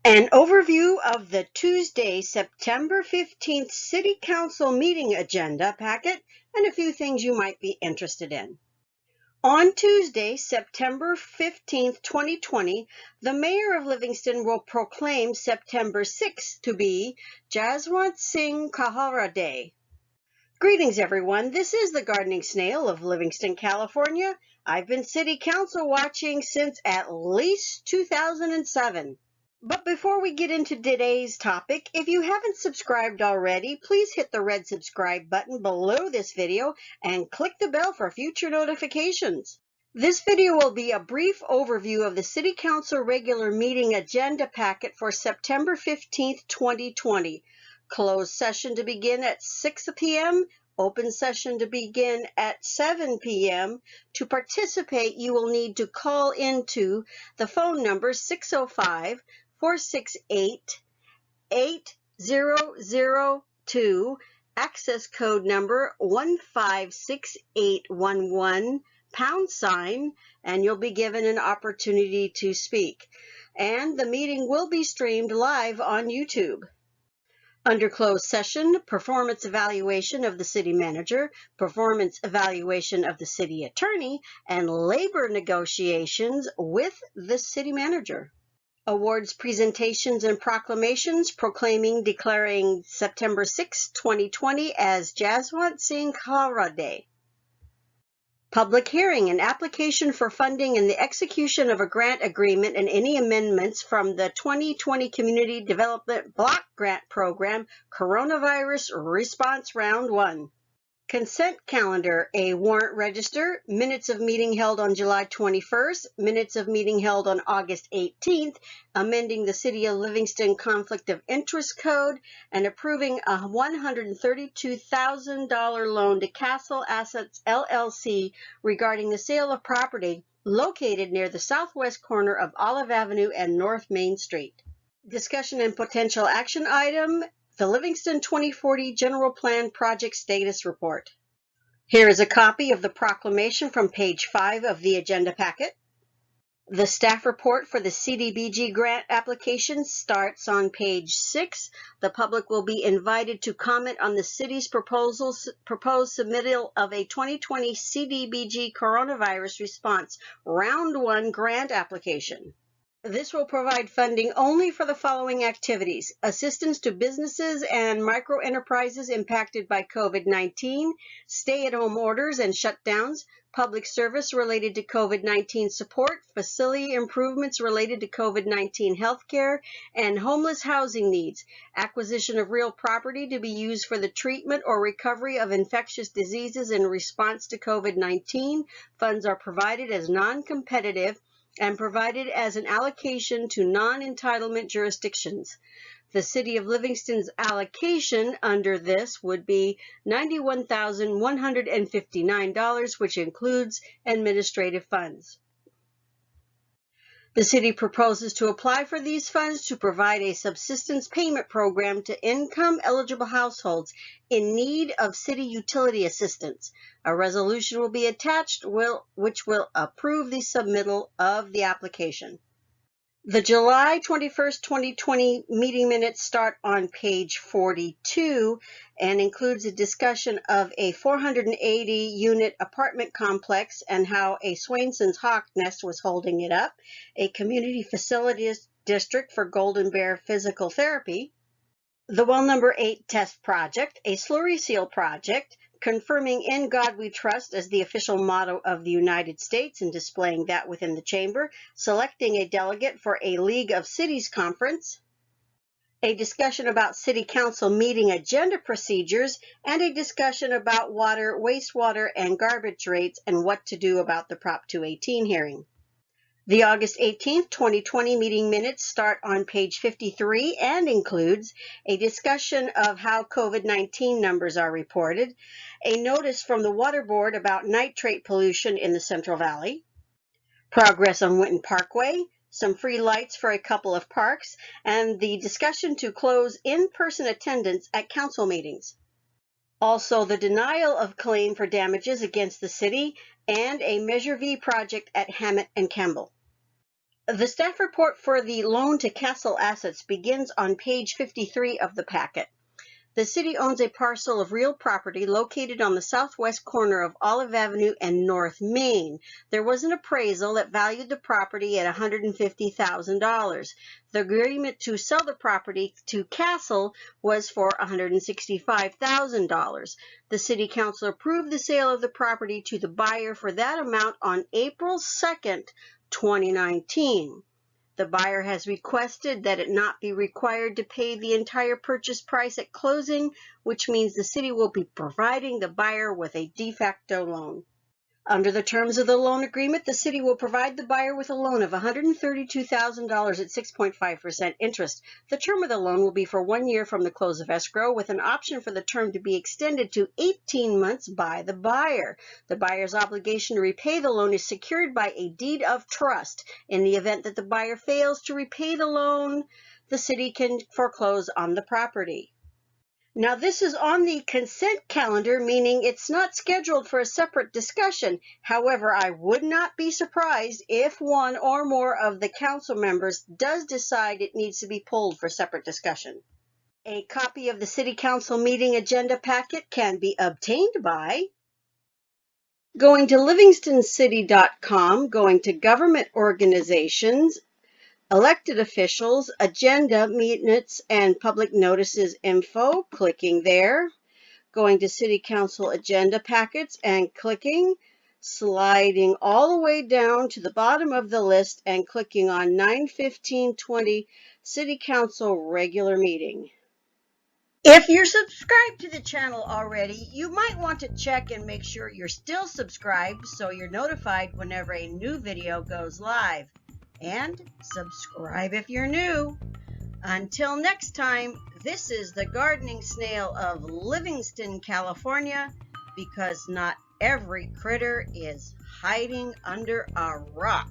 An overview of the Tuesday, September 15th City Council meeting agenda packet and a few things you might be interested in. On Tuesday, September 15th, 2020, the Mayor of Livingston will proclaim September 6th to be Jaswant Singh Khalra Day. Greetings, everyone. This is the Gardening Snail of Livingston, California. I've been City Council watching since at least 2007. But before we get into today's topic, if you haven't subscribed already, please hit the red subscribe button below this video and click the bell for future notifications. This video will be a brief overview of the City Council regular meeting agenda packet for September 15th, 2020. Closed session to begin at 6 p.m., open session to begin at 7 p.m. To participate, you will need to call into the phone number 605-468-8002, access code number 156811, #, and you'll be given an opportunity to speak. And the meeting will be streamed live on YouTube. Under closed session, performance evaluation of the city manager, performance evaluation of the city attorney, and labor negotiations with the city manager. Awards, presentations, and proclamations declaring September 6, 2020 as Jaswant Singh Khalra Day. Public hearing, an application for funding and the execution of a grant agreement and any amendments from the 2020 Community Development Block Grant Program, Coronavirus Response Round 1. Consent calendar, a warrant register, minutes of meeting held on July 21st, minutes of meeting held on August 18th, amending the City of Livingston Conflict of Interest Code, and approving a $132,000 loan to Castle Assets LLC regarding the sale of property located near the southwest corner of Olive Avenue and North Main Street. Discussion and potential action item, the Livingston 2040 General Plan Project Status Report. Here is a copy of the proclamation from page 5 of the agenda packet. The staff report for the CDBG grant application starts on page 6. The public will be invited to comment on the city's proposed submittal of a 2020 CDBG Coronavirus Response Round 1 grant application. This will provide funding only for the following activities: assistance to businesses and micro-enterprises impacted by COVID-19, stay-at-home orders and shutdowns, public service related to COVID-19 support, facility improvements related to COVID-19 healthcare, and homeless housing needs, acquisition of real property to be used for the treatment or recovery of infectious diseases in response to COVID-19. Funds are provided as non-competitive and provided as an allocation to non-entitlement jurisdictions. The City of Livingston's allocation under this would be $91,159, which includes administrative funds. The city proposes to apply for these funds to provide a subsistence payment program to income-eligible households in need of city utility assistance. A resolution will be attached which will approve the submittal of the application. The July 21st, 2020 meeting minutes start on page 42 and includes a discussion of a 480-unit apartment complex and how a Swainson's hawk nest was holding it up, a community facilities district for Golden Bear physical therapy, the well number 8 test project, a slurry seal project, confirming "In God We Trust" as the official motto of the United States and displaying that within the chamber, selecting a delegate for a League of Cities conference, a discussion about City Council meeting agenda procedures, and a discussion about water, wastewater, and garbage rates and what to do about the Prop 218 hearing. The August 18th, 2020 meeting minutes start on page 53 and includes a discussion of how COVID-19 numbers are reported, a notice from the Water Board about nitrate pollution in the Central Valley, progress on Winton Parkway, some free lights for a couple of parks, and the discussion to close in-person attendance at council meetings. Also, the denial of claim for damages against the city and a Measure V project at Hammett and Campbell. The staff report for the loan to Castle Assets begins on page 53 of the packet. The city owns a parcel of real property located on the southwest corner of Olive Avenue and North Main. There was an appraisal that valued the property at $150,000. The agreement to sell the property to Castle was for $165,000. The city council approved the sale of the property to the buyer for that amount on April 2nd, 2019. The buyer has requested that it not be required to pay the entire purchase price at closing, which means the city will be providing the buyer with a de facto loan. Under the terms of the loan agreement, the city will provide the buyer with a loan of $132,000 at 6.5% interest. The term of the loan will be for 1 year from the close of escrow, with an option for the term to be extended to 18 months by the buyer. The buyer's obligation to repay the loan is secured by a deed of trust. In the event that the buyer fails to repay the loan, the city can foreclose on the property. Now, this is on the consent calendar, meaning it's not scheduled for a separate discussion. However, I would not be surprised if one or more of the council members does decide it needs to be pulled for separate discussion. A copy of the City Council meeting agenda packet can be obtained by going to livingstoncity.com, going to government organizations, elected officials, agenda, minutes, and public notices info, clicking there, going to City Council agenda packets and clicking, sliding all the way down to the bottom of the list and clicking on 9/15/20 City Council regular meeting. If you're subscribed to the channel already, you might want to check and make sure you're still subscribed so you're notified whenever a new video goes live. And subscribe if you're new. Until next time, this is the gardening snail of Livingston, California, because not every critter is hiding under a rock.